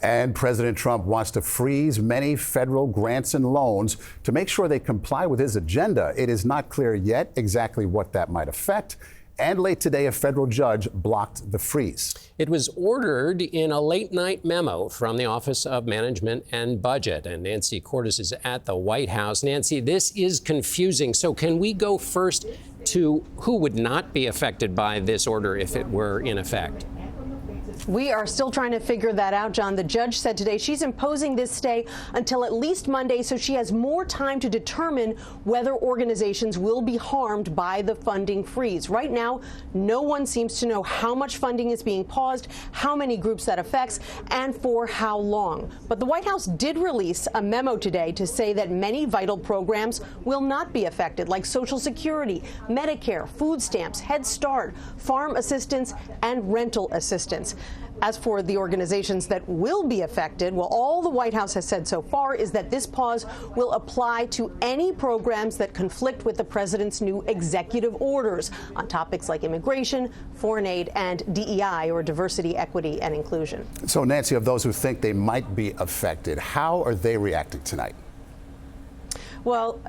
And President Trump wants to freeze many federal grants and loans to make sure they comply with his agenda. It is not clear yet exactly what that might affect. And late today, a federal judge blocked the freeze. It was ordered in a late-night memo from the Office of Management and Budget. And Nancy Cordes is at the White House. Nancy, this is confusing. So can we go first to who would not be affected by this order if it were in effect? We are still trying to figure that out, John. The judge said today she's imposing this stay until at least Monday, so she has more time to determine whether organizations will be harmed by the funding freeze. Right now, no one seems to know how much funding is being paused, how many groups that affects, and for how long. But the White House did release a memo today to say that many vital programs will not be affected, like Social Security, Medicare, food stamps, Head Start, farm assistance, and rental assistance. As for the organizations that will be affected, well, all the White House has said so far is that this pause will apply to any programs that conflict with the president's new executive orders on topics like immigration, foreign aid, and DEI, or diversity, equity, and inclusion. So, Nancy, of those who think they might be affected, how are they reacting tonight? Well,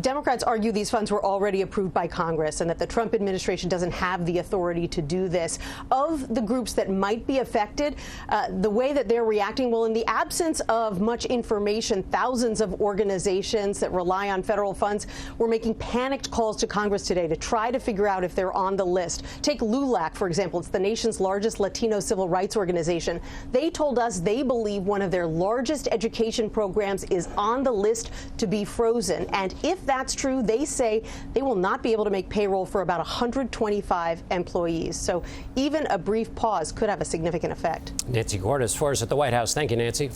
Democrats argue these funds were already approved by Congress and that the Trump administration doesn't have the authority to do this. Of the groups that might be affected, the way that they're reacting, well, in the absence of much information, thousands of organizations that rely on federal funds were making panicked calls to Congress today to try to figure out if they're on the list. Take LULAC, for example. It's the nation's largest Latino civil rights organization. They told us they believe one of their largest education programs is on the list to be frozen. And if that's true, they say they will not be able to make payroll for about 125 employees. So even a brief pause could have a significant effect. Nancy Cordes for us at the White House. Thank you, Nancy.